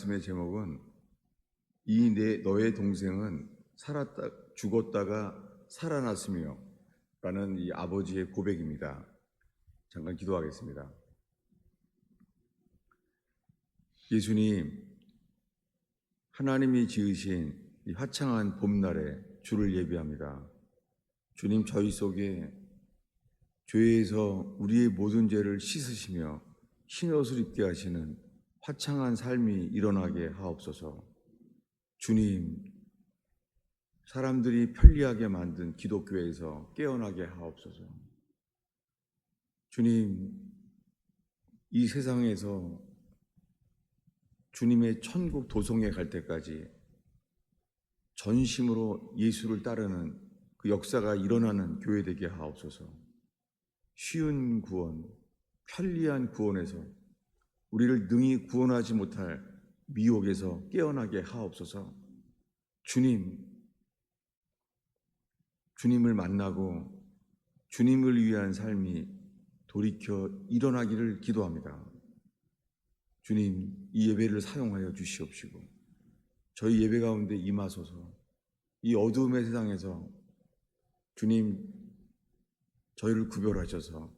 말씀의 제목은 너의 동생은 죽었다가 살아났으며 라는 이 아버지의 고백입니다. 잠깐 기도하겠습니다. 예수님, 하나님이 지으신 이 화창한 봄날에 주를 예배합니다. 주님, 저희 속에 죄에서 우리의 모든 죄를 씻으시며 흰옷을 입게 하시는 화창한 삶이 일어나게 하옵소서. 주님, 사람들이 편리하게 만든 기독교에서 깨어나게 하옵소서. 주님, 이 세상에서 주님의 천국 도성에 갈 때까지 전심으로 예수를 따르는 그 역사가 일어나는 교회 되게 하옵소서. 쉬운 구원, 편리한 구원에서 우리를 능히 구원하지 못할 미혹에서 깨어나게 하옵소서. 주님을 만나고 주님을 위한 삶이 돌이켜 일어나기를 기도합니다. 주님, 이 예배를 사용하여 주시옵시고 저희 예배 가운데 임하소서. 이 어두움의 세상에서 주님, 저희를 구별하셔서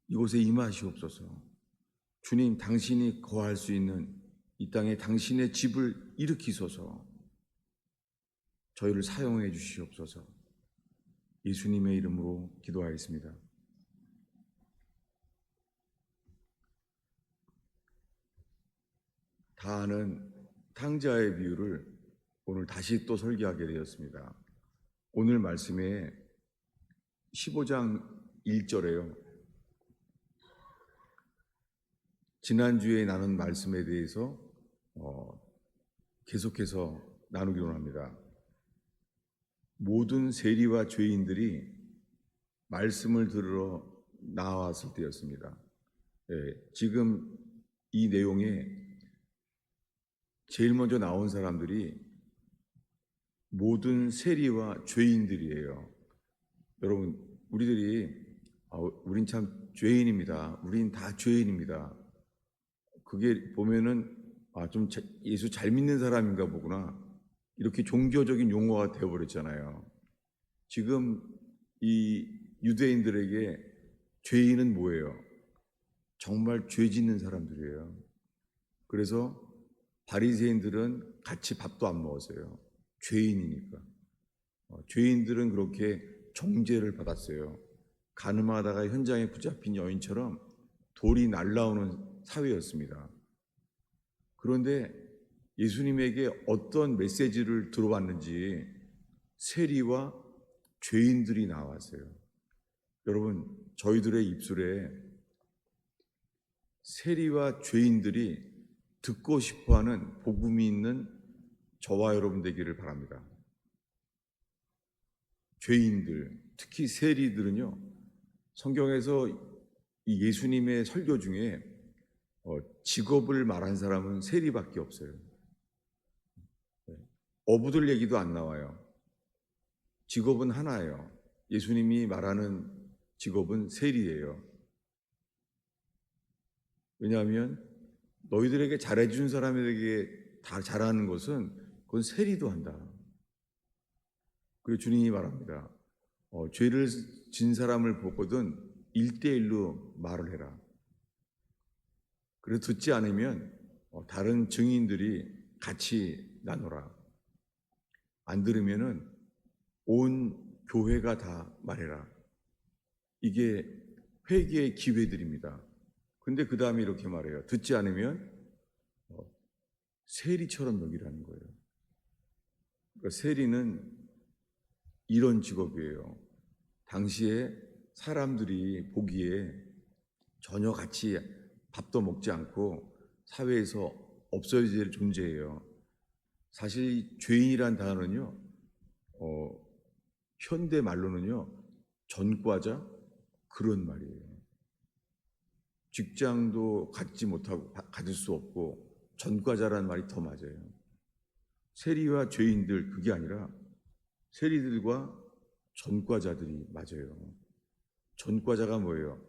이곳에 임하시옵소서. 주님, 당신이 거할 수 있는 이 땅에 당신의 집을 일으키소서. 저희를 사용해 주시옵소서. 예수님의 이름으로 기도하였습니다. 다 아는 탕자의 비유를 오늘 다시 또 설교하게 되었습니다. 오늘 말씀에 15장 1절에요. 지난주에 나눈 말씀에 대해서 계속해서 나누기로 합니다. 모든 세리와 죄인들이 말씀을 들으러 나왔을 때였습니다. 지금 이 내용에 제일 먼저 나온 사람들이 모든 세리와 죄인들이에요. 여러분, 우린 참 죄인입니다. 우린 다 죄인입니다. 그게 보면은 좀 예수 잘 믿는 사람인가 보구나, 이렇게 종교적인 용어가 되어버렸잖아요. 지금 이 유대인들에게 죄인은 뭐예요? 정말 죄 짓는 사람들이에요. 그래서 바리새인들은 같이 밥도 안 먹었어요. 죄인이니까. 죄인들은 그렇게 정죄를 받았어요. 가늠하다가 현장에 붙잡힌 여인처럼 돌이 날라오는 사회였습니다. 그런데 예수님에게 어떤 메시지를 들어왔는지 세리와 죄인들이 나왔어요. 여러분, 저희들의 입술에 세리와 죄인들이 듣고 싶어하는 복음이 있는 저와 여러분 되기를 바랍니다. 죄인들, 특히 세리들은요, 성경에서 이 예수님의 설교 중에 직업을 말한 사람은 세리밖에 없어요. 어부들 얘기도 안 나와요. 직업은 하나예요. 예수님이 말하는 직업은 세리예요. 왜냐하면 너희들에게 잘해준 사람에게 다 잘하는 것은 그건 세리도 한다. 그리고 주님이 말합니다. 죄를 진 사람을 보거든 1대1로 말을 해라. 그래서 듣지 않으면 다른 증인들이 같이 나누라. 안 들으면은 온 교회가 다 말해라. 이게 회개의 기회들입니다. 근데 그 다음에 이렇게 말해요. 듣지 않으면 세리처럼 여기라는 거예요. 그러니까 세리는 이런 직업이에요. 당시에 사람들이 보기에 전혀 같이 밥도 먹지 않고 사회에서 없어져야 될 존재예요. 사실 죄인이란 단어는요, 현대 말로는요, 전과자, 그런 말이에요. 직장도 갖지 못하고 가질 수 없고 전과자라는 말이 더 맞아요. 세리와 죄인들, 그게 아니라 세리들과 전과자들이 맞아요. 전과자가 뭐예요?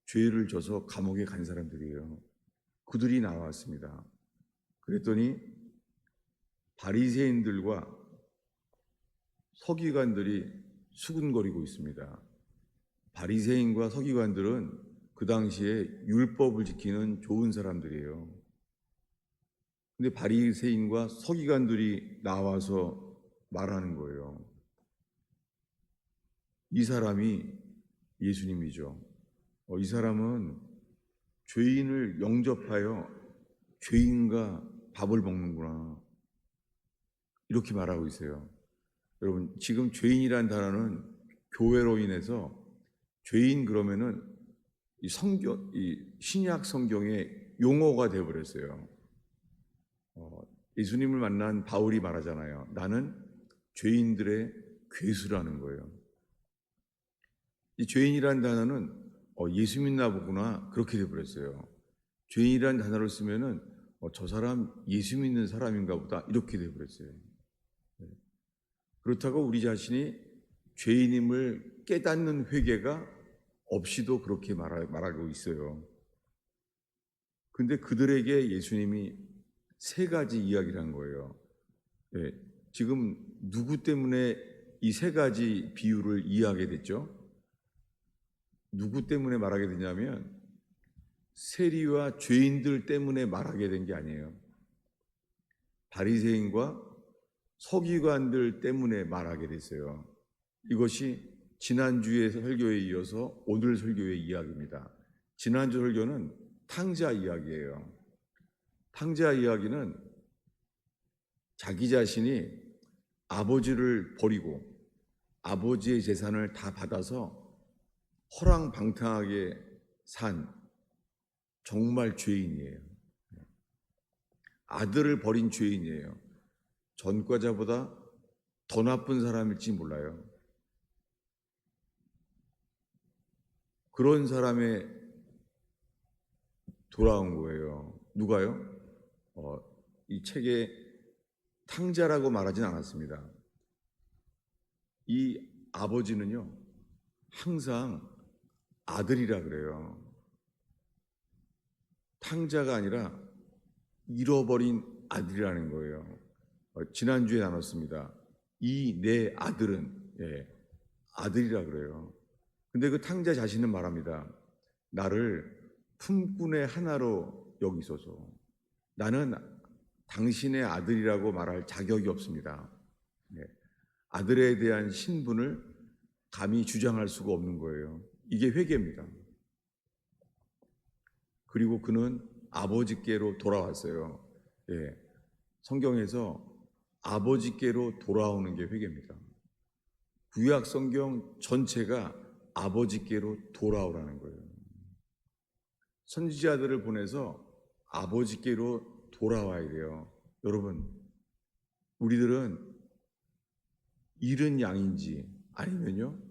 죄를 져서 감옥에 간 사람들이에요. 그들이 나왔습니다. 그랬더니 바리새인들과 서기관들이 수군거리고 있습니다. 바리새인과 서기관들은 그 당시에 율법을 지키는 좋은 사람들이에요. 근데 바리새인과 서기관들이 나와서 말하는 거예요. 이 사람이 예수님이죠. 이 사람은 죄인을 영접하여 죄인과 밥을 먹는구나, 이렇게 말하고 있어요. 여러분, 지금 죄인이란 단어는 교회로 인해서 죄인 그러면은 이 신약 성경의 용어가 되어버렸어요. 예수님을 만난 바울이 말하잖아요. 나는 죄인들의 괴수라는 거예요. 이 죄인이란 단어는 예수 믿나 보구나, 그렇게 되어버렸어요. 죄인이란 단어를 쓰면은 저 사람 예수 믿는 사람인가 보다, 이렇게 되어버렸어요. 그렇다고 우리 자신이 죄인임을 깨닫는 회개가 없이도 그렇게 말하고 있어요. 근데 그들에게 예수님이 세 가지 이야기를 한 거예요. 지금 누구 때문에 이 세 가지 비유를 이해하게 됐죠? 누구 때문에 말하게 되냐면 세리와 죄인들 때문에 말하게 된 게 아니에요. 바리새인과 서기관들 때문에 말하게 됐어요. 이것이 지난주의 설교에 이어서 오늘 설교의 이야기입니다. 지난주 설교는 탕자 이야기예요. 탕자 이야기는 자기 자신이 아버지를 버리고 아버지의 재산을 다 받아서 허랑방탕하게 산 정말 죄인이에요. 아들을 버린 죄인이에요. 전과자보다 더 나쁜 사람일지 몰라요. 그런 사람의 돌아온 거예요. 누가요? 이 책에 탕자라고 말하진 않았습니다. 이 아버지는요, 항상 아들이라 그래요. 탕자가 아니라 잃어버린 아들이라는 거예요. 지난주에 나눴습니다. 이 내 아들은, 아들이라 그래요. 근데 그 탕자 자신은 말합니다. 나를 품꾼의 하나로 여기소서. 나는 당신의 아들이라고 말할 자격이 없습니다. 아들에 대한 신분을 감히 주장할 수가 없는 거예요. 이게 회개입니다. 그리고 그는 아버지께로 돌아왔어요. 성경에서 아버지께로 돌아오는 게 회개입니다. 구약 성경 전체가 아버지께로 돌아오라는 거예요. 선지자들을 보내서 아버지께로 돌아와야 돼요. 여러분, 우리들은 잃은 양인지 아니면요,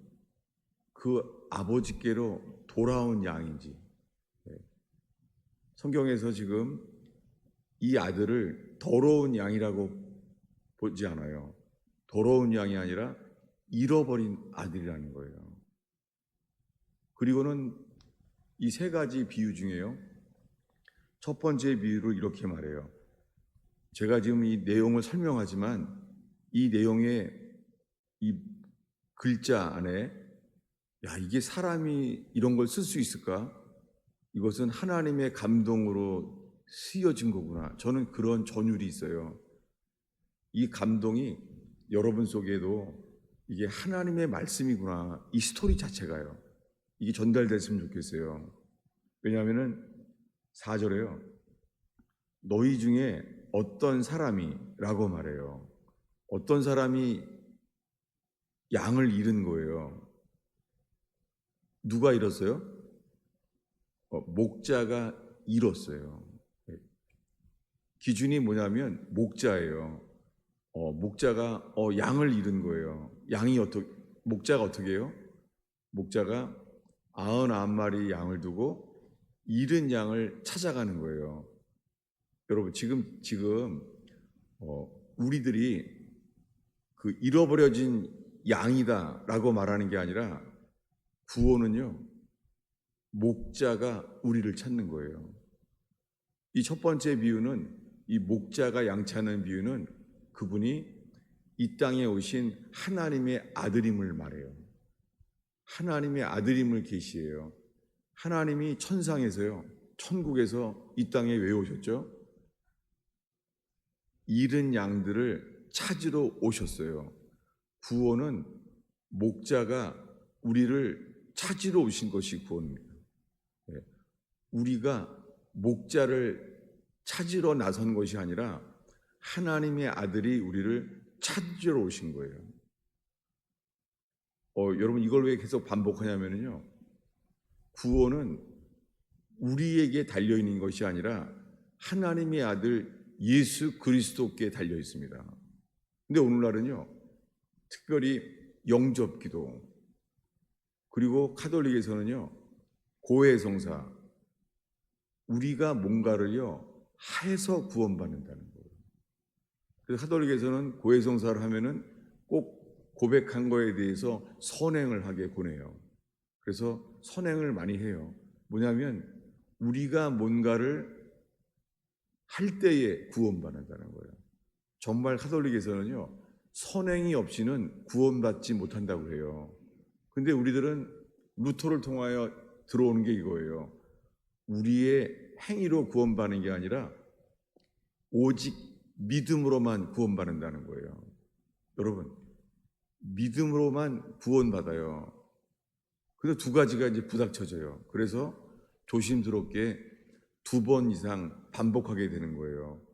그 아버지께로 돌아온 양인지. 성경에서 지금 이 아들을 더러운 양이라고 보지 않아요. 더러운 양이 아니라 잃어버린 아들이라는 거예요. 그리고는 이 세 가지 비유 중에요, 첫 번째 비유를 이렇게 말해요. 제가 지금 이 내용을 설명하지만 이 내용의 이 글자 안에 이게 사람이 이런 걸 쓸 수 있을까? 이것은 하나님의 감동으로 쓰여진 거구나. 저는 그런 전율이 있어요. 이 감동이 여러분 속에도 이게 하나님의 말씀이구나, 이 스토리 자체가요, 이게 전달됐으면 좋겠어요. 왜냐하면은 4절에요. 너희 중에 어떤 사람이 라고 말해요. 어떤 사람이 양을 잃은 거예요. 누가 잃었어요? 목자가 잃었어요. 기준이 뭐냐면 목자예요. 목자가 양을 잃은 거예요. 목자가 어떻게 해요? 목자가 99마리 양을 두고 잃은 양을 찾아가는 거예요. 여러분, 지금 우리들이 그 잃어버려진 양이다라고 말하는 게 아니라 구원은요, 목자가 우리를 찾는 거예요. 이 첫 번째 비유는, 이 목자가 양 찾는 비유는 그분이 이 땅에 오신 하나님의 아들임을 말해요. 하나님의 아들임을 계시해요. 하나님이 천상에서요, 천국에서 이 땅에 왜 오셨죠? 잃은 양들을 찾으러 오셨어요. 구원은 목자가 우리를 찾으러 오신 것이 구원입니다. 우리가 목자를 찾으러 나선 것이 아니라 하나님의 아들이 우리를 찾으러 오신 거예요. 여러분 이걸 왜 계속 반복하냐면요, 구원은 우리에게 달려있는 것이 아니라 하나님의 아들 예수 그리스도께 달려 있습니다. 근데 오늘날은요, 특별히 영접기도, 그리고 카톨릭에서는요, 고해성사, 우리가 뭔가를요 해서 구원받는다는 거예요. 그래서 카톨릭에서는 고해성사를 하면은 꼭 고백한 거에 대해서 선행을 하게 권해요. 그래서 선행을 많이 해요. 뭐냐면 우리가 뭔가를 할 때에 구원받는다는 거예요. 정말 카톨릭에서는요, 선행이 없이는 구원받지 못한다고 해요. 근데 우리들은 루터를 통하여 들어오는 게 이거예요. 우리의 행위로 구원받는 게 아니라 오직 믿음으로만 구원받는다는 거예요. 여러분, 믿음으로만 구원받아요. 그래서 두 가지가 이제 부닥쳐져요. 그래서 조심스럽게 2번 이상 반복하게 되는 거예요.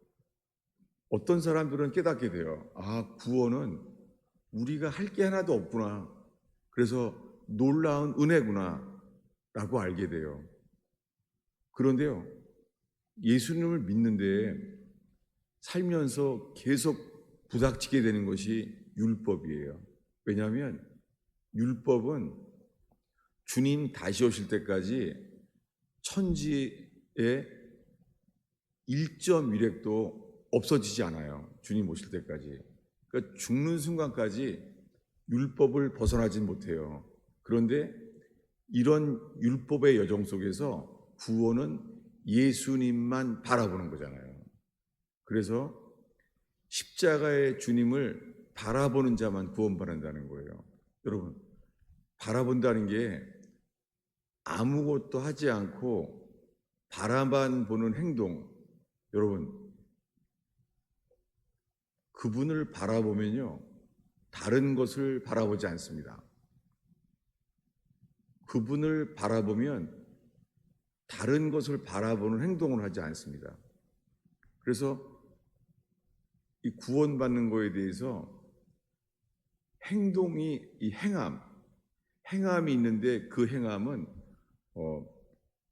어떤 사람들은 깨닫게 돼요. 아, 구원은 우리가 할 게 하나도 없구나. 그래서 놀라운 은혜구나 라고 알게 돼요. 그런데요, 예수님을 믿는데 살면서 계속 부닥치게 되는 것이 율법이에요. 왜냐하면 율법은 주님 다시 오실 때까지 천지에 1.1획도 없어지지 않아요. 주님 오실 때까지. 그러니까 죽는 순간까지 율법을 벗어나지 못해요. 그런데 이런 율법의 여정 속에서 구원은 예수님만 바라보는 거잖아요. 그래서 십자가의 주님을 바라보는 자만 구원받는다는 거예요. 여러분, 바라본다는 게 아무것도 하지 않고 바라만 보는 행동, 여러분, 그분을 바라보면요, 다른 것을 바라보지 않습니다. 그분을 바라보면 다른 것을 바라보는 행동을 하지 않습니다. 그래서 이 구원받는 거에 대해서 행동이, 이 행함이 있는데 그 행함은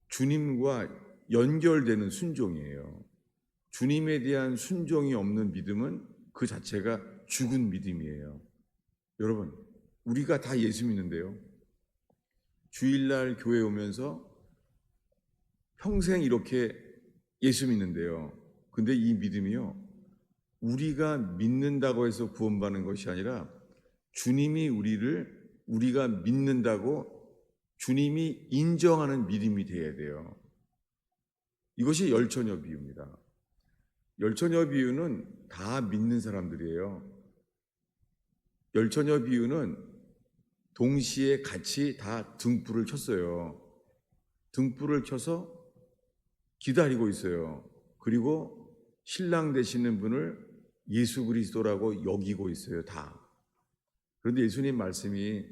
주님과 연결되는 순종이에요. 주님에 대한 순종이 없는 믿음은 그 자체가 죽은 믿음이에요. 여러분, 우리가 다 예수 믿는데요, 주일날 교회 오면서 평생 이렇게 예수 믿는데요, 근데 이 믿음이요, 우리가 믿는다고 해서 구원받는 것이 아니라 주님이 우리가 믿는다고 주님이 인정하는 믿음이 되어야 돼요. 이것이 열처녀 비유입니다. 열처녀 비유는 다 믿는 사람들이에요. 열처녀 비유는 동시에 같이 다 등불을 켰어요. 등불을 켜서 기다리고 있어요. 그리고 신랑 되시는 분을 예수 그리스도라고 여기고 있어요, 다. 그런데 예수님 말씀이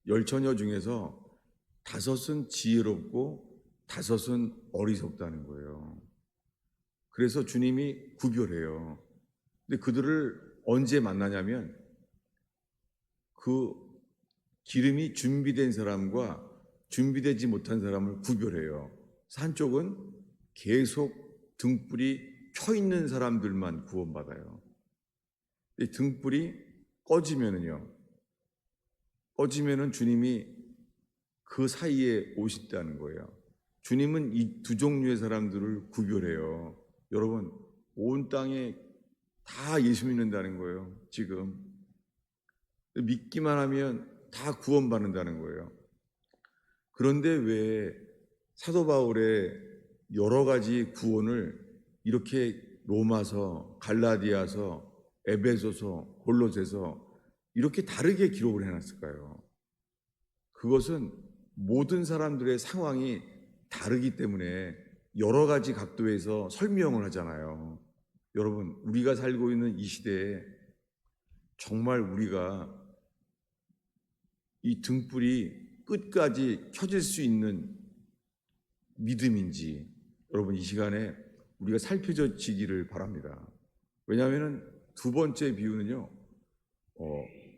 열처녀 중에서 5은 지혜롭고 5은 어리석다는 거예요. 그래서 주님이 구별해요. 근데 그들을 언제 만나냐면 그 기름이 준비된 사람과 준비되지 못한 사람을 구별해요. 한쪽은 계속 등불이 켜 있는 사람들만 구원받아요. 이 등불이 꺼지면은 주님이 그 사이에 오신다는 거예요. 주님은 이 두 종류의 사람들을 구별해요. 여러분, 온 땅에 다 예수 믿는다는 거예요, 지금. 믿기만 하면 다 구원받는다는 거예요. 그런데 왜 사도 바울의 여러 가지 구원을 이렇게 로마서, 갈라디아서, 에베소서, 골로새서 이렇게 다르게 기록을 해놨을까요? 그것은 모든 사람들의 상황이 다르기 때문에 여러 가지 각도에서 설명을 하잖아요. 여러분, 우리가 살고 있는 이 시대에 정말 우리가 이 등불이 끝까지 켜질 수 있는 믿음인지 여러분 이 시간에 우리가 살펴지기를 바랍니다. 왜냐하면 두 번째 비유는요,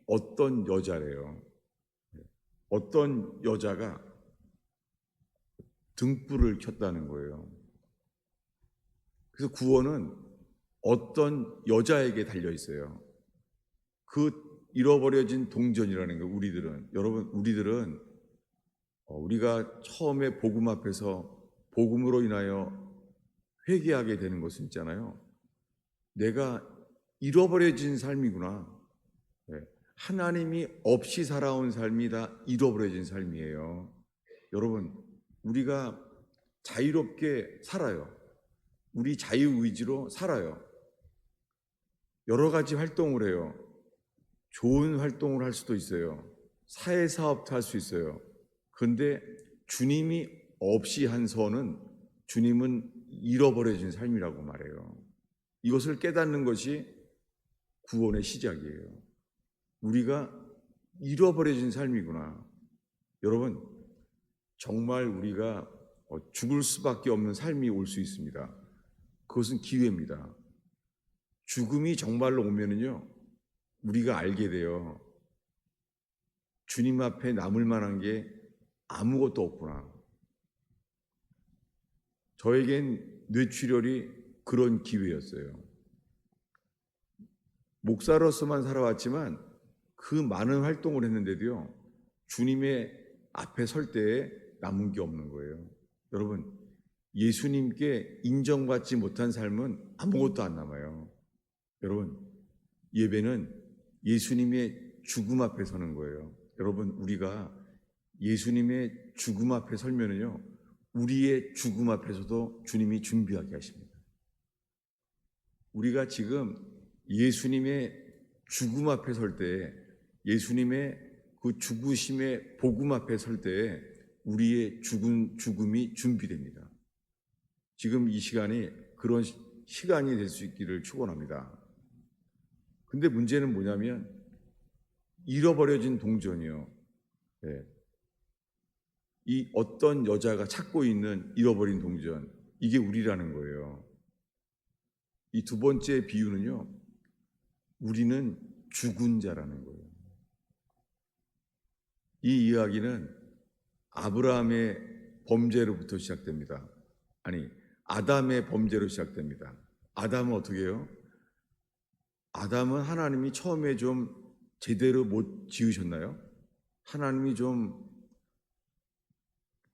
어떤 여자래요. 어떤 여자가 등불을 켰다는 거예요. 그래서 구원은 어떤 여자에게 달려 있어요. 그 잃어버려진 동전이라는 거 우리들은 여러분 우리들은 우리가 처음에 복음 앞에서 복음으로 인하여 회개하게 되는 것은 있잖아요. 내가 잃어버려진 삶이구나. 네. 하나님이 없이 살아온 삶이 다 잃어버려진 삶이에요. 여러분, 우리가 자유롭게 살아요. 우리 자유의지로 살아요. 여러 가지 활동을 해요. 좋은 활동을 할 수도 있어요. 사회사업도 할 수 있어요. 그런데 주님이 없이 한 선은 주님은 잃어버려진 삶이라고 말해요. 이것을 깨닫는 것이 구원의 시작이에요. 우리가 잃어버려진 삶이구나. 여러분, 정말 우리가 죽을 수밖에 없는 삶이 올 수 있습니다. 그것은 기회입니다. 죽음이 정말로 오면은요, 우리가 알게 돼요. 주님 앞에 남을 만한 게 아무것도 없구나. 저에겐 뇌출혈이 그런 기회였어요. 목사로서만 살아왔지만 그 많은 활동을 했는데도요, 주님의 앞에 설 때에 남은 게 없는 거예요. 여러분, 예수님께 인정받지 못한 삶은 아무것도 안 남아요. 여러분, 예배는 예수님의 죽음 앞에 서는 거예요. 여러분, 우리가 예수님의 죽음 앞에 설면은요, 우리의 죽음 앞에서도 주님이 준비하게 하십니다. 우리가 지금 예수님의 죽음 앞에 설 때, 예수님의 그 죽으심의 복음 앞에 설 때에 우리의 죽음이 준비됩니다. 지금 이 시간이 그런 시간이 될 수 있기를 축원합니다. 근데 문제는 뭐냐면 잃어버려진 동전이요. 네. 이 어떤 여자가 찾고 있는 잃어버린 동전, 이게 우리라는 거예요. 이 두 번째 비유는요, 우리는 죽은 자라는 거예요. 이 이야기는 아브라함의 범죄로부터 시작됩니다. 아니, 아담의 범죄로 시작됩니다. 아담은 어떻게 해요? 아담은 하나님이 처음에 좀 제대로 못 지으셨나요? 하나님이 좀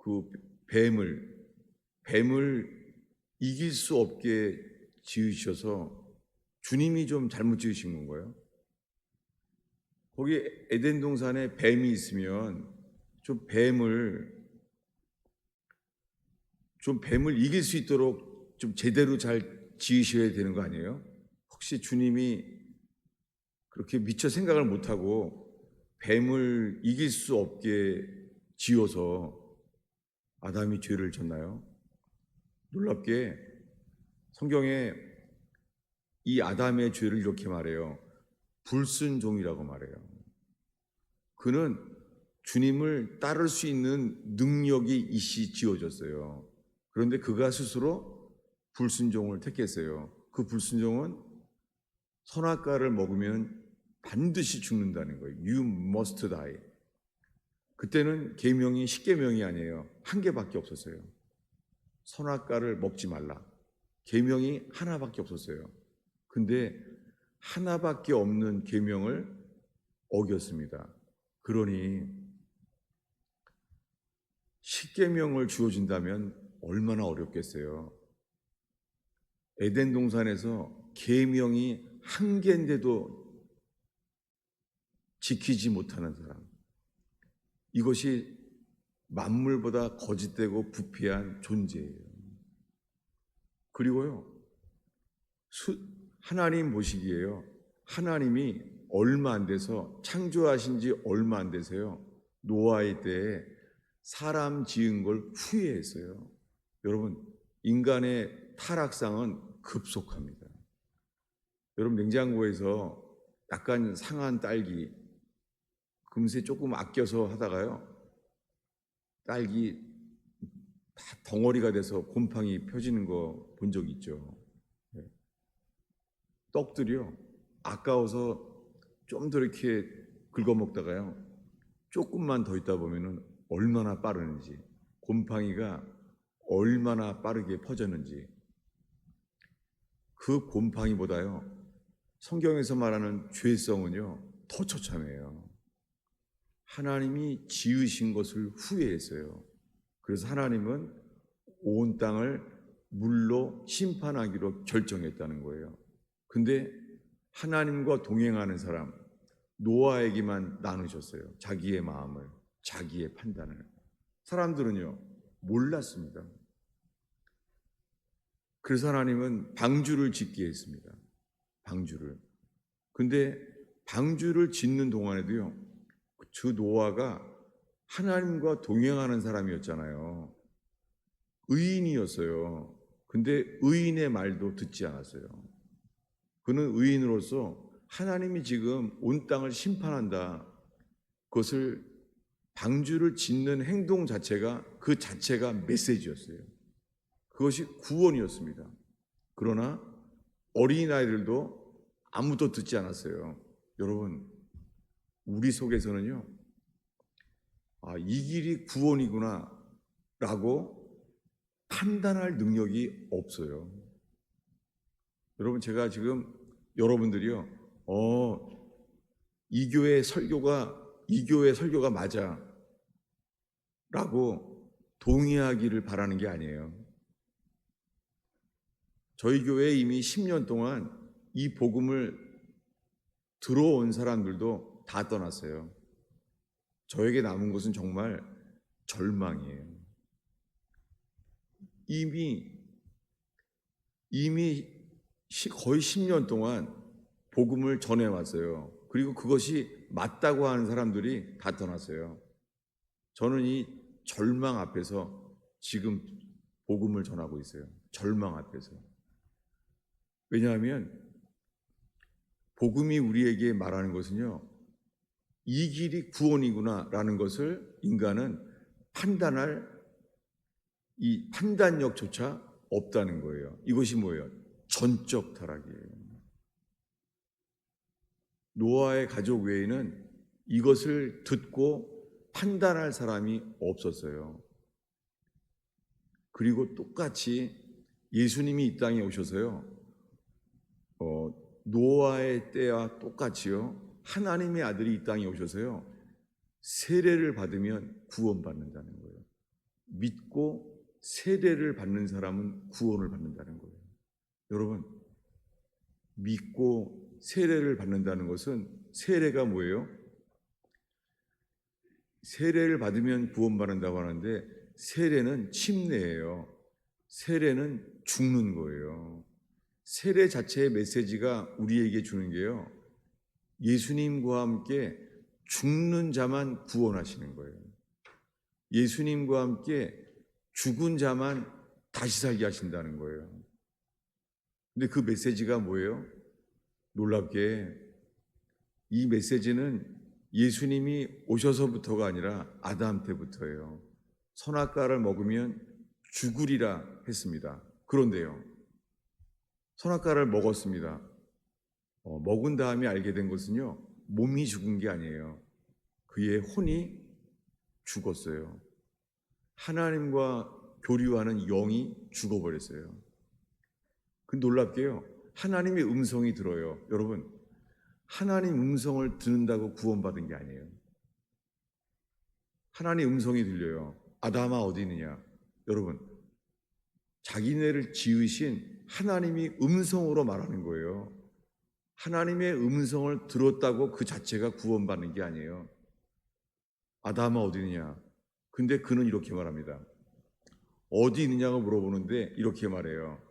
그 뱀을 이길 수 없게 지으셔서 주님이 좀 잘못 지으신 건가요? 거기 에덴 동산에 뱀이 있으면 좀 뱀을 이길 수 있도록 좀 제대로 잘 지으셔야 되는 거 아니에요? 혹시 주님이 그렇게 미처 생각을 못하고 뱀을 이길 수 없게 지어서 아담이 죄를 졌나요? 놀랍게 성경에 이 아담의 죄를 이렇게 말해요. 불순종이라고 말해요. 그는 주님을 따를 수 있는 능력이 있이 지어졌어요. 그런데 그가 스스로 불순종을 택했어요. 그 불순종은 선악과를 먹으면 반드시 죽는다는 거예요. You must die. 그때는 계명이 10계명이 아니에요. 한 개밖에 없었어요. 선악과를 먹지 말라. 계명이 하나밖에 없었어요. 근데 하나밖에 없는 계명을 어겼습니다. 그러니 10계명을 주어진다면 얼마나 어렵겠어요. 에덴 동산에서 계명이 한 개인데도 지키지 못하는 사람. 이것이 만물보다 거짓되고 부패한 존재예요. 그리고요, 하나님 보시기에요. 하나님이 얼마 안 돼서 창조하신 지 얼마 안 돼서요. 노아의 때에 사람 지은 걸 후회했어요. 여러분, 인간의 타락상은 급속합니다. 여러분, 냉장고에서 약간 상한 딸기 금세 조금 아껴서 하다가요. 딸기 다 덩어리가 돼서 곰팡이 펴지는 거 본 적 있죠. 네. 떡들이요. 아까워서 좀 더 이렇게 긁어 먹다가요. 조금만 더 있다 보면은 얼마나 빠르는지, 곰팡이가 얼마나 빠르게 퍼졌는지, 그 곰팡이보다요. 성경에서 말하는 죄성은요. 더 처참해요. 하나님이 지으신 것을 후회했어요. 그래서 하나님은 온 땅을 물로 심판하기로 결정했다는 거예요. 근데 하나님과 동행하는 사람, 노아에게만 나누셨어요. 자기의 마음을, 자기의 판단을. 사람들은요, 몰랐습니다. 그래서 하나님은 방주를 짓게 했습니다. 방주를. 근데 방주를 짓는 동안에도요, 그 노아가 하나님과 동행하는 사람이었잖아요. 의인이었어요. 근데 의인의 말도 듣지 않았어요. 그는 의인으로서 하나님이 지금 온 땅을 심판한다. 그것을 방주를 짓는 행동 자체가 그 자체가 메시지였어요. 그것이 구원이었습니다. 그러나 어린아이들도 아무도 듣지 않았어요. 여러분, 우리 속에서는요, 이 길이 구원이구나 라고 판단할 능력이 없어요. 여러분, 제가 지금 여러분들이요, 이 교회 설교가 맞아 라고 동의하기를 바라는 게 아니에요. 저희 교회에 이미 10년 동안 이 복음을 들어온 사람들도 다 떠났어요. 저에게 남은 것은 정말 절망이에요. 이미 거의 10년 동안 복음을 전해왔어요. 그리고 그것이 맞다고 하는 사람들이 다 떠났어요. 저는 이 절망 앞에서 지금 복음을 전하고 있어요. 절망 앞에서. 왜냐하면 복음이 우리에게 말하는 것은요, 이 길이 구원이구나 라는 것을 인간은 판단할 이 판단력조차 없다는 거예요. 이것이 뭐예요? 전적 타락이에요. 노아의 가족 외에는 이것을 듣고 판단할 사람이 없었어요. 그리고 똑같이 예수님이 이 땅에 오셔서요, 노아의 때와 똑같이요, 하나님의 아들이 이 땅에 오셔서요, 세례를 받으면 구원받는다는 거예요. 믿고 세례를 받는 사람은 구원을 받는다는 거예요. 여러분, 믿고 세례를 받는다는 것은, 세례가 뭐예요? 세례를 받으면 구원받는다고 하는데, 세례는 침례예요. 세례는 죽는 거예요. 세례 자체의 메시지가 우리에게 주는 게요, 예수님과 함께 죽는 자만 구원하시는 거예요. 예수님과 함께 죽은 자만 다시 살게 하신다는 거예요. 근데 그 메시지가 뭐예요? 놀랍게 이 메시지는 예수님이 오셔서부터가 아니라 아담 때부터예요. 선악과를 먹으면 죽으리라 했습니다. 그런데요, 선악과를 먹었습니다. 먹은 다음에 알게 된 것은요, 몸이 죽은 게 아니에요. 그의 혼이 죽었어요. 하나님과 교류하는 영이 죽어버렸어요. 그 놀랍게요, 하나님의 음성이 들어요. 여러분, 하나님 음성을 듣는다고 구원받은 게 아니에요. 하나님 음성이 들려요. 아담아 어디 있느냐? 여러분, 자기네를 지으신 하나님이 음성으로 말하는 거예요. 하나님의 음성을 들었다고 그 자체가 구원받는 게 아니에요. 아담아 어디 있느냐? 근데 그는 이렇게 말합니다. 어디 있느냐고 물어보는데 이렇게 말해요.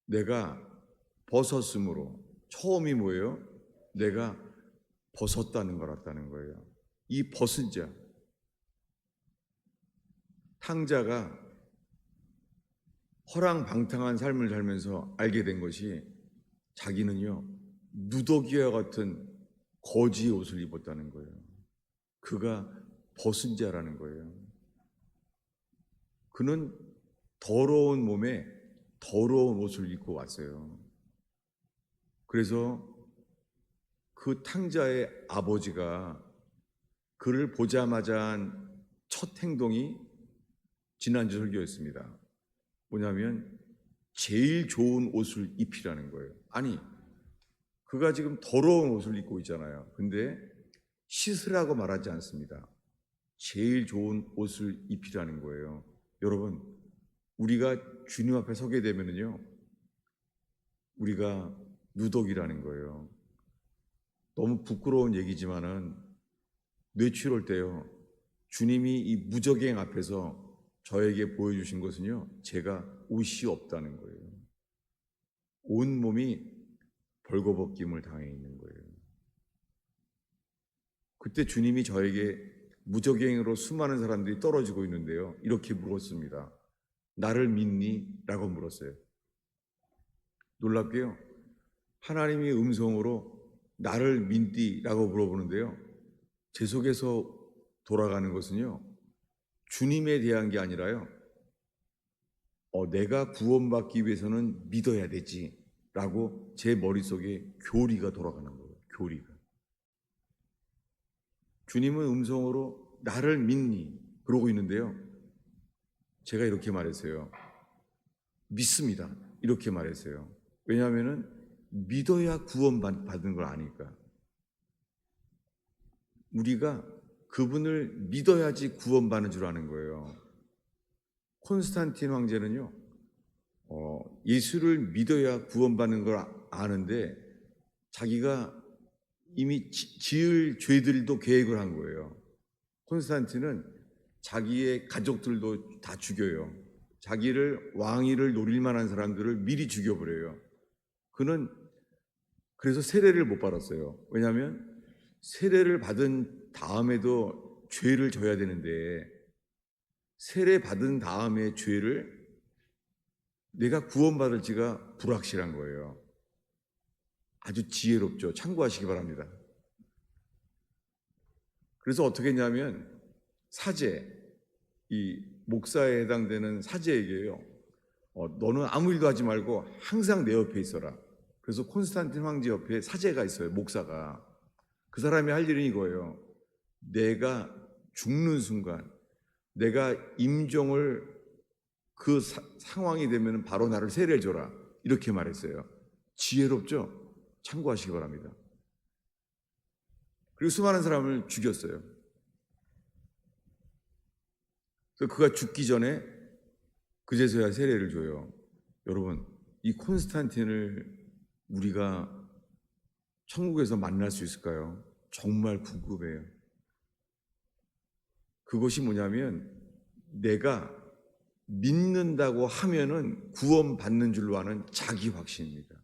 내가 벗었으므로 처음이 뭐예요? 내가 벗었다는 거랐다는 거예요. 이 벗은 자, 탕자가 허랑방탕한 삶을 살면서 알게 된 것이 자기는요, 누더기와 같은 거지 옷을 입었다는 거예요. 그가 벗은 자라는 거예요. 그는 더러운 몸에 더러운 옷을 입고 왔어요. 그래서 그 탕자의 아버지가 그를 보자마자 한 첫 행동이 지난주 설교였습니다. 뭐냐면 제일 좋은 옷을 입히라는 거예요. 아니, 그가 지금 더러운 옷을 입고 있잖아요. 근데 씻으라고 말하지 않습니다. 제일 좋은 옷을 입히라는 거예요. 여러분, 우리가 주님 앞에 서게 되면은요, 우리가 누더기라는 거예요. 너무 부끄러운 얘기지만은 뇌출할 때요, 주님이 이 무적행 앞에서 저에게 보여주신 것은요, 제가 옷이 없다는 거예요. 온 몸이 벌거벗김을 당해 있는 거예요. 그때 주님이 저에게 무적행으로 수많은 사람들이 떨어지고 있는데요, 이렇게 물었습니다. 나를 믿니? 라고 물었어요. 놀랍게요, 하나님이 음성으로 나를 믿니? 라고 물어보는데요, 제 속에서 돌아가는 것은요, 주님에 대한 게 아니라요, 내가 구원받기 위해서는 믿어야 되지 라고 제 머릿속에 교리가 돌아가는 거예요. 교리가. 주님은 음성으로 나를 믿니? 그러고 있는데요, 제가 이렇게 말했어요. 믿습니다. 이렇게 말했어요. 왜냐하면 믿어야 구원받는 걸 아니까. 우리가 그분을 믿어야지 구원받는 줄 아는 거예요. 콘스탄틴 황제는요, 예수를 믿어야 구원받는 걸 아는데 자기가 이미 지을 죄들도 계획을 한 거예요. 콘스탄틴은 자기의 가족들도 다 죽여요. 자기를 왕위를 노릴 만한 사람들을 미리 죽여버려요. 그는 그래서 세례를 못 받았어요. 왜냐하면 세례를 받은 다음에도 죄를 져야 되는데 세례 받은 다음에 죄를 내가 구원받을지가 불확실한 거예요. 아주 지혜롭죠. 참고하시기 바랍니다. 그래서 어떻게 했냐면 사제, 이 목사에 해당되는 사제에게요, 너는 아무 일도 하지 말고 항상 내 옆에 있어라. 그래서 콘스탄틴 황제 옆에 사제가 있어요. 목사가. 그 사람이 할 일은 이거예요. 내가 죽는 순간 내가 임종을 그 상황이 되면 바로 나를 세례를 줘라. 이렇게 말했어요. 지혜롭죠? 참고하시기 바랍니다. 그리고 수많은 사람을 죽였어요. 그래서 그가 죽기 전에 그제서야 세례를 줘요. 여러분, 이 콘스탄틴을 우리가 천국에서 만날 수 있을까요? 정말 궁금해요. 그것이 뭐냐면 내가 믿는다고 하면은 구원받는 줄로 아는 자기 확신입니다.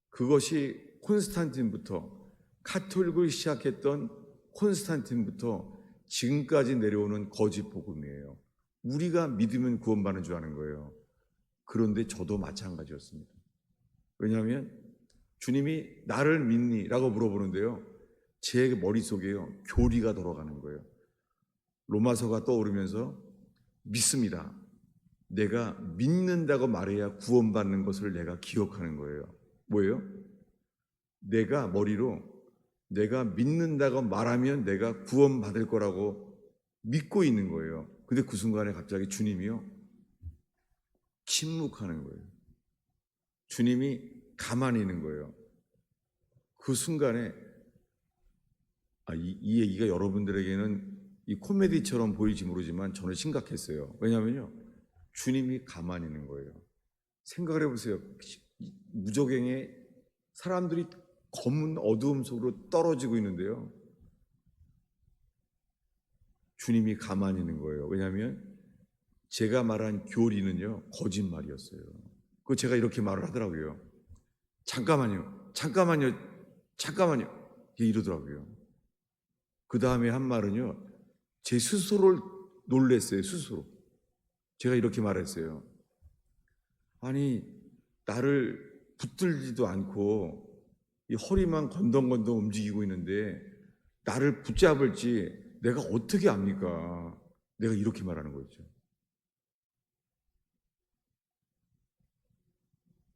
그것이 콘스탄틴부터 카톨릭을 시작했던 콘스탄틴부터 지금까지 내려오는 거짓 복음이에요. 우리가 믿으면 구원받는 줄 아는 거예요. 그런데 저도 마찬가지였습니다. 왜냐하면 주님이 나를 믿니? 라고 물어보는데요, 제 머릿속에요, 교리가 돌아가는 거예요. 로마서가 떠오르면서 믿습니다. 내가 믿는다고 말해야 구원받는 것을 내가 기억하는 거예요. 뭐예요? 내가 머리로 내가 믿는다고 말하면 내가 구원받을 거라고 믿고 있는 거예요. 근데 그 순간에 갑자기 주님이요, 침묵하는 거예요. 주님이 가만히 있는 거예요. 그 순간에 이 얘기가 여러분들에게는 이 코미디처럼 보일지 모르지만 저는 심각했어요. 왜냐하면요, 주님이 가만히 있는 거예요. 생각을 해보세요. 무적행에 사람들이 검은 어두움 속으로 떨어지고 있는데요, 주님이 가만히 있는 거예요. 왜냐하면 제가 말한 교리는요, 거짓말이었어요. 그 제가 이렇게 말을 하더라고요. 잠깐만요, 잠깐만요, 잠깐만요. 이러더라고요. 그 다음에 한 말은요, 제 스스로를 놀랬어요, 스스로. 제가 이렇게 말했어요. 아니, 나를 붙들지도 않고 이 허리만 건덩건덩 움직이고 있는데 나를 붙잡을지 내가 어떻게 압니까? 내가 이렇게 말하는 거죠.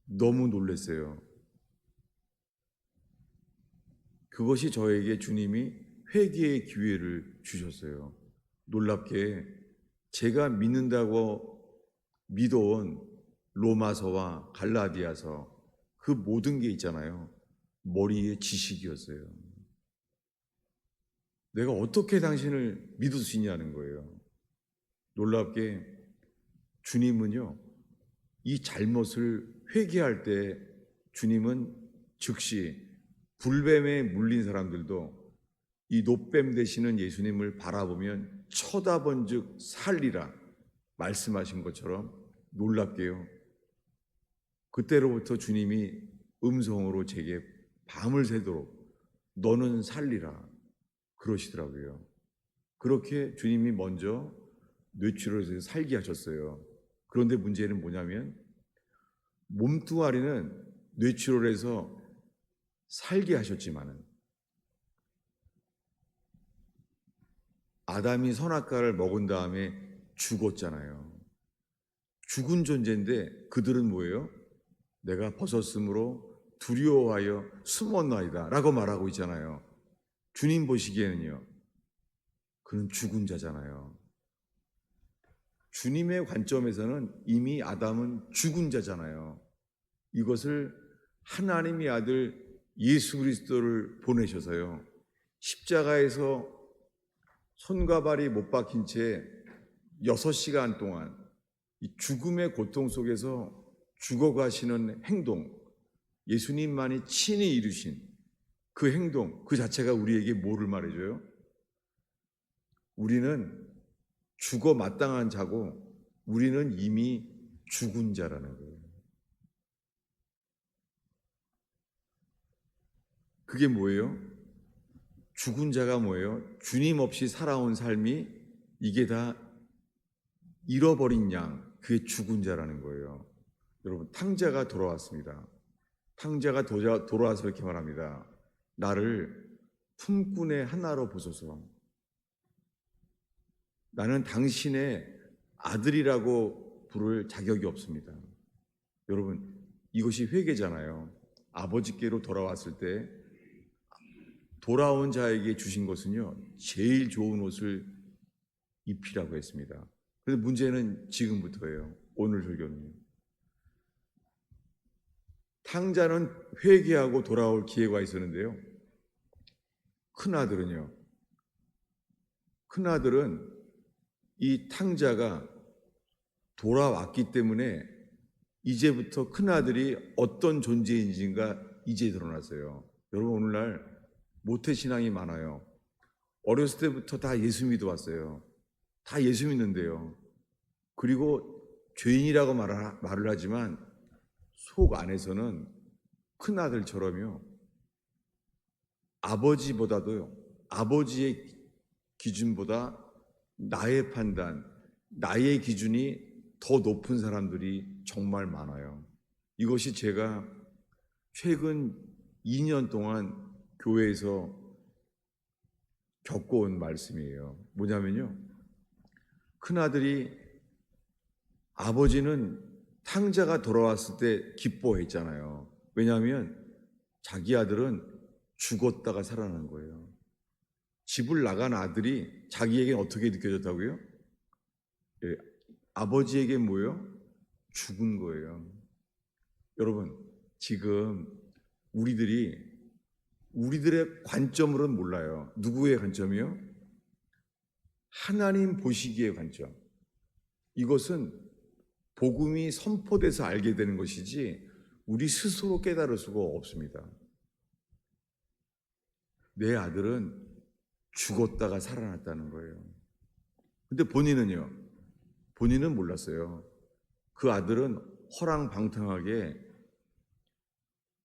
너무 놀랐어요. 그것이 저에게 주님이 회개의 기회를 주셨어요. 놀랍게 제가 믿는다고 믿어온 로마서와 갈라디아서 그 모든 게 있잖아요. 머리에 지식이었어요. 내가 어떻게 당신을 믿을 수 있냐는 거예요. 놀랍게 주님은요, 이 잘못을 회개할 때 주님은 즉시 불뱀에 물린 사람들도 이 노뱀 되시는 예수님을 바라보면 쳐다본 즉 살리라 말씀하신 것처럼 놀랍게요. 그때로부터 주님이 음성으로 제게 밤을 새도록 너는 살리라 그러시더라고요. 그렇게 주님이 먼저 뇌출혈에서 살게 하셨어요. 그런데 문제는 뭐냐면 몸뚱아리는 뇌출혈에서 살게 하셨지만은 아담이 선악과를 먹은 다음에 죽었잖아요. 죽은 존재인데 그들은 뭐예요? 내가 벗었으므로 두려워하여 숨었나이다 라고 말하고 있잖아요. 주님 보시기에는요, 그는 죽은 자잖아요. 주님의 관점에서는 이미 아담은 죽은 자잖아요. 이것을 하나님의 아들 예수 그리스도를 보내셔서요, 십자가에서 손과 발이 못 박힌 채 6시간 동안 이 죽음의 고통 속에서 죽어가시는 행동, 예수님만이 친히 이루신 그 행동, 그 자체가 우리에게 뭐를 말해줘요? 우리는 죽어 마땅한 자고 우리는 이미 죽은 자라는 거예요. 그게 뭐예요? 죽은 자가 뭐예요? 주님 없이 살아온 삶이 이게 다 잃어버린 양, 그게 죽은 자라는 거예요. 여러분, 탕자가 돌아왔습니다. 탕자가 돌아와서 이렇게 말합니다. 나를 품꾼의 하나로 보소서. 나는 당신의 아들이라고 부를 자격이 없습니다. 여러분, 이것이 회개잖아요. 아버지께로 돌아왔을 때 돌아온 자에게 주신 것은요, 제일 좋은 옷을 입히라고 했습니다. 그런데 문제는 지금부터예요. 오늘 설교는. 탕자는 회개하고 돌아올 기회가 있었는데요. 큰아들은 이 탕자가 돌아왔기 때문에 이제부터 큰아들이 어떤 존재인지가 이제 드러났어요. 여러분, 오늘날 모태신앙이 많아요. 어렸을 때부터 다 예수 믿어왔어요. 다 예수 믿는데요. 그리고 죄인이라고 말을 하지만 속 안에서는 큰아들처럼요, 아버지보다도요, 아버지의 기준보다 나의 판단, 나의 기준이 더 높은 사람들이 정말 많아요. 이것이 제가 최근 2년 동안 교회에서 겪어온 말씀이에요. 뭐냐면요, 큰아들이 아버지는 탕자가 돌아왔을 때 기뻐했잖아요. 왜냐하면 자기 아들은 죽었다가 살아난 거예요. 집을 나간 아들이 자기에게 어떻게 느껴졌다고요? 예, 아버지에게 뭐예요? 죽은 거예요. 여러분, 지금 우리들의 관점으로는 몰라요. 누구의 관점이요? 하나님 보시기의 관점. 이것은 복음이 선포돼서 알게 되는 것이지 우리 스스로 깨달을 수가 없습니다. 내 아들은 죽었다가 살아났다는 거예요. 근데 본인은 몰랐어요. 그 아들은 허랑방탕하게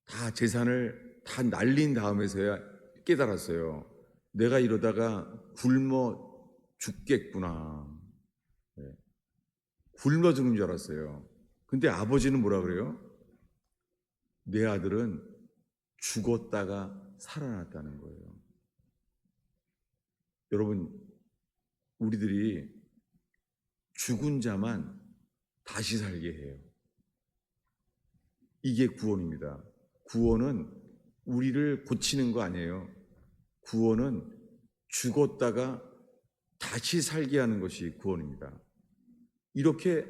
다 재산을 다 날린 다음에서야 깨달았어요. 내가 이러다가 굶어 죽겠구나. 네. 굶어 죽는 줄 알았어요. 근데 아버지는 뭐라 그래요? 내 아들은 죽었다가 살아났다는 거예요. 여러분, 우리들이 죽은 자만 다시 살게 해요. 이게 구원입니다. 구원은 우리를 고치는 거 아니에요. 구원은 죽었다가 다시 살게 하는 것이 구원입니다. 이렇게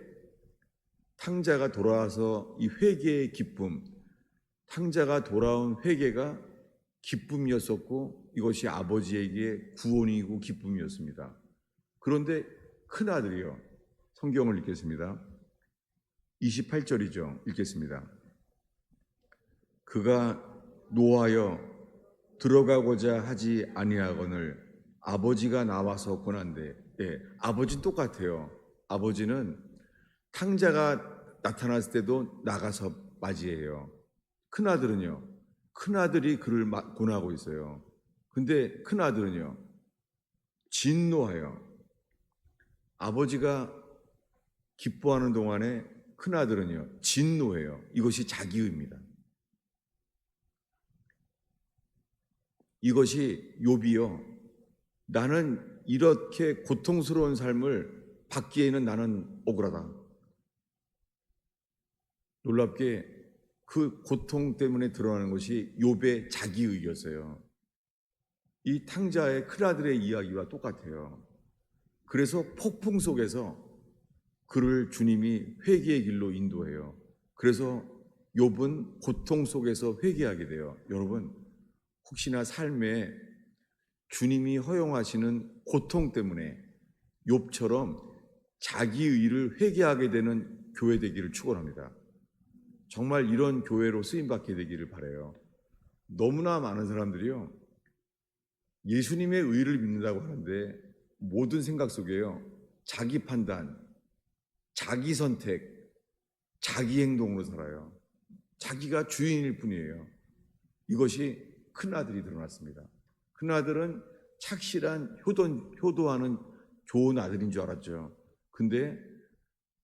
탕자가 돌아와서 이 회개의 기쁨, 탕자가 돌아온 회개가 기쁨이었었고 이것이 아버지에게 구원이고 기쁨이었습니다. 그런데 큰아들이요. 성경을 읽겠습니다. 28절이죠. 읽겠습니다. 그가 노하여 들어가고자 하지 아니하거늘 아버지가 나와서 권한대. 예, 아버지는 똑같아요. 아버지는 탕자가 나타났을 때도 나가서 맞이해요. 큰아들은요. 큰아들이 그를 권하고 있어요. 근데 큰아들은요. 진노하여 아버지가 기뻐하는 동안에 큰아들은요. 진노해요. 이것이 자기의입니다. 이것이 욥이요. 나는 이렇게 고통스러운 삶을 받기에는 나는 억울하다. 놀랍게 그 고통 때문에 드러나는 것이 욥의 자기의였어요. 이 탕자의 큰아들의 이야기와 똑같아요. 그래서 폭풍 속에서 그를 주님이 회개의 길로 인도해요. 그래서 욥은 고통 속에서 회개하게 돼요. 여러분, 혹시나 삶에 주님이 허용하시는 고통 때문에 욥처럼 자기의를 회개하게 되는 교회 되기를 축원합니다. 정말 이런 교회로 쓰임받게 되기를 바라요. 너무나 많은 사람들이요. 예수님의 의를 믿는다고 하는데 모든 생각 속에요. 자기 판단, 자기 선택, 자기 행동으로 살아요. 자기가 주인일 뿐이에요. 이것이 큰아들이 드러났습니다. 큰아들은 착실한 효도하는 좋은 아들인 줄 알았죠. 근데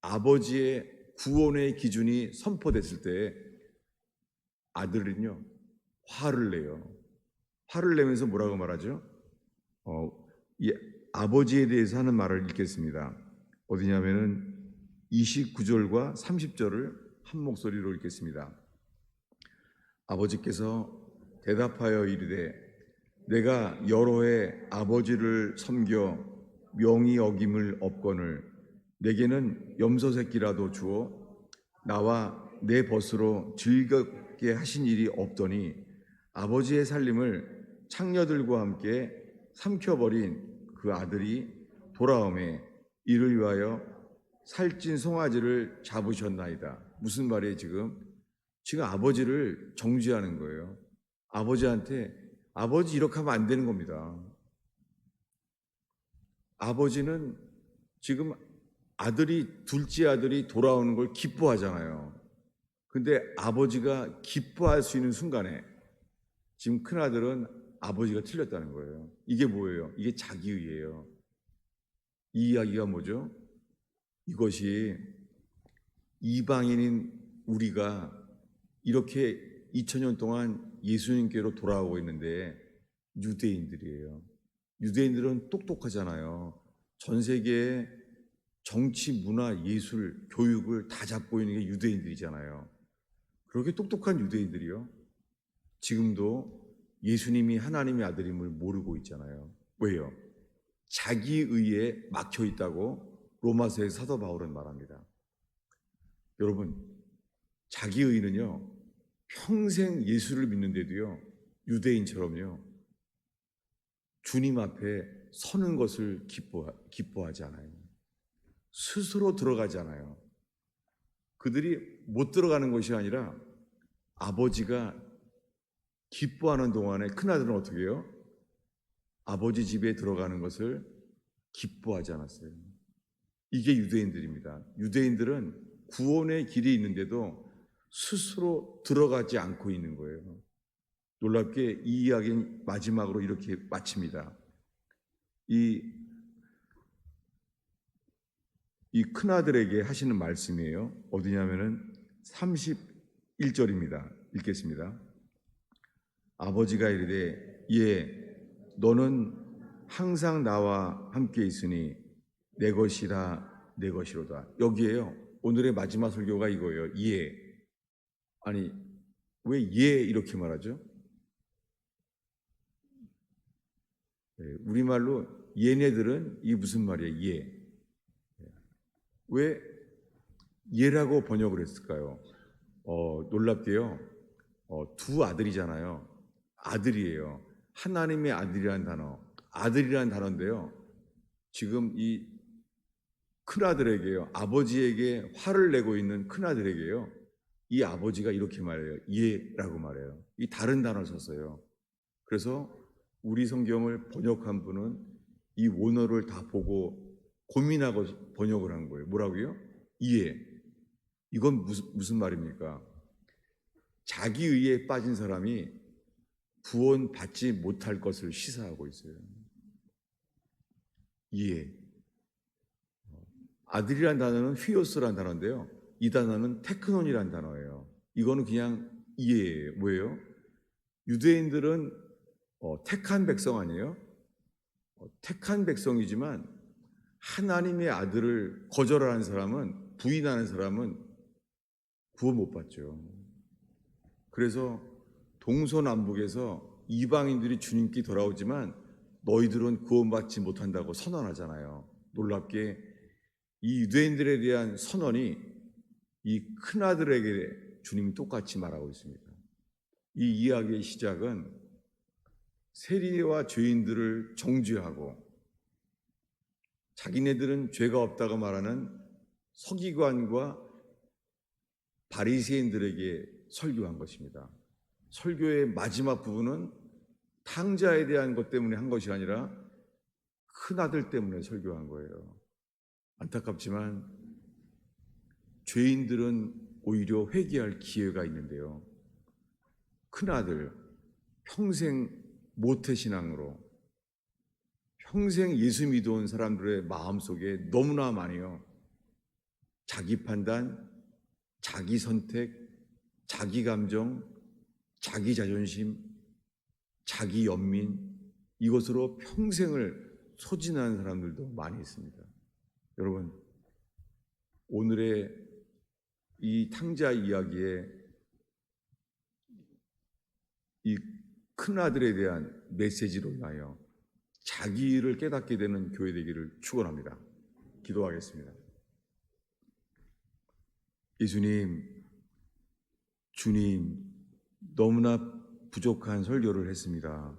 아버지의 구원의 기준이 선포됐을 때 아들은요, 화를 내요. 화를 내면서 뭐라고 말하죠? 이 아버지에 대해서 하는 말을 읽겠습니다. 어디냐면은 29절과 30절을 한 목소리로 읽겠습니다. 아버지께서 대답하여 이르되 내가 여러 해 아버지를 섬겨 명의 어김을 없거늘 내게는 염소 새끼라도 주어 나와 내 벗으로 즐겁게 하신 일이 없더니 아버지의 살림을 창녀들과 함께 삼켜버린 그 아들이 돌아오매 이를 위하여 살찐 송아지를 잡으셨나이다. 무슨 말이에요 지금? 지금 아버지를 정죄하는 거예요. 아버지한테 아버지 이렇게 하면 안 되는 겁니다. 아버지는 지금 둘째 아들이 돌아오는 걸 기뻐하잖아요. 근데 아버지가 기뻐할 수 있는 순간에 지금 큰아들은 아버지가 틀렸다는 거예요. 이게 뭐예요? 이게 자기의예요. 이 이야기가 뭐죠? 이것이 이방인인 우리가 이렇게 2000년 동안 예수님께로 돌아오고 있는데 유대인들이에요. 유대인들은 똑똑하잖아요. 전 세계의 정치, 문화, 예술, 교육을 다 잡고 있는 게 유대인들이잖아요. 그렇게 똑똑한 유대인들이요. 지금도 예수님이 하나님의 아들임을 모르고 있잖아요. 왜요? 자기의에 막혀 있다고 로마서의 사도 바울은 말합니다. 여러분, 자기의는요, 평생 예수를 믿는데도요, 유대인처럼요, 주님 앞에 서는 것을 기뻐하지 않아요. 스스로 들어가지 않아요. 그들이 못 들어가는 것이 아니라 아버지가 기뻐하는 동안에 큰아들은 어떻게 해요? 아버지 집에 들어가는 것을 기뻐하지 않았어요. 이게 유대인들입니다. 유대인들은 구원의 길이 있는데도 스스로 들어가지 않고 있는 거예요. 놀랍게 이 이야기는 마지막으로 이렇게 마칩니다. 이 큰아들에게 하시는 말씀이에요. 어디냐면은 31절입니다. 읽겠습니다. 아버지가 이르되 예 너는 항상 나와 함께 있으니 내 것이라 내 것이로다. 여기에요. 오늘의 마지막 설교가 이거예요. 예. 아니 왜 예 이렇게 말하죠? 우리말로 얘네들은 이게 무슨 말이에요? 예. 왜 예라고 번역을 했을까요? 놀랍게요. 두 아들이잖아요. 아들이에요. 하나님의 아들이라는 단어, 아들이라는 단어인데요. 지금 이 큰아들에게요, 아버지에게 화를 내고 있는 큰아들에게요, 이 아버지가 이렇게 말해요. 예라고 말해요. 이 다른 단어를 썼어요. 그래서 우리 성경을 번역한 분은 이 원어를 다 보고 고민하고 번역을 한 거예요. 뭐라고요? 이해. 이건 무슨 말입니까? 자기 의에 빠진 사람이 구원받지 못할 것을 시사하고 있어요. 이해. 아들이란 단어는 휘오스란 단어인데요. 이 단어는 테크논이란 단어예요. 이거는 그냥 이해예요. 뭐예요? 유대인들은 택한 백성 아니에요? 택한 백성이지만 하나님의 아들을 거절하는 사람은, 부인하는 사람은 구원 못 받죠. 그래서 동서남북에서 이방인들이 주님께 돌아오지만 너희들은 구원받지 못한다고 선언하잖아요. 놀랍게 이 유대인들에 대한 선언이 이 큰아들에게 주님이 똑같이 말하고 있습니다. 이 이야기의 시작은 세리와 죄인들을 정죄하고 자기네들은 죄가 없다고 말하는 서기관과 바리새인들에게 설교한 것입니다. 설교의 마지막 부분은 탕자에 대한 것 때문에 한 것이 아니라 큰아들 때문에 설교한 거예요. 안타깝지만 죄인들은 오히려 회개할 기회가 있는데요. 큰아들, 평생 모태신앙으로 평생 예수 믿어온 사람들의 마음속에 너무나 많이요. 자기 판단, 자기 선택, 자기 감정, 자기 자존심, 자기 연민, 이것으로 평생을 소진하는 사람들도 많이 있습니다. 여러분, 오늘의 이 탕자 이야기에 이 큰아들에 대한 메시지로 인하여 자기를 깨닫게 되는 교회 되기를 축원합니다. 기도하겠습니다. 예수님, 주님, 너무나 부족한 설교를 했습니다.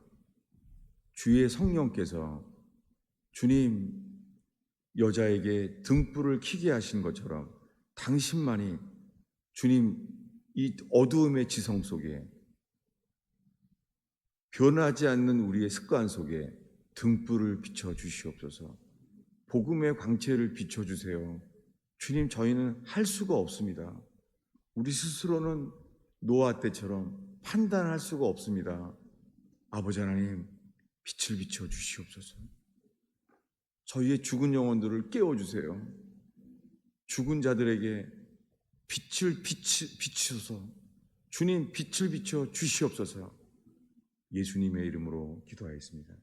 주의 성령께서 주님 여자에게 등불을 켜게 하신 것처럼 당신만이 주님 이 어두움의 지성 속에 변하지 않는 우리의 습관 속에 등불을 비춰 주시옵소서. 복음의 광채를 비춰 주세요. 주님, 저희는 할 수가 없습니다. 우리 스스로는 노아 때처럼 판단할 수가 없습니다. 아버지 하나님, 빛을 비춰 주시옵소서. 저희의 죽은 영혼들을 깨워주세요. 죽은 자들에게 빛을 비추소서. 주님, 빛을 비춰 주시옵소서. 예수님의 이름으로 기도하겠습니다.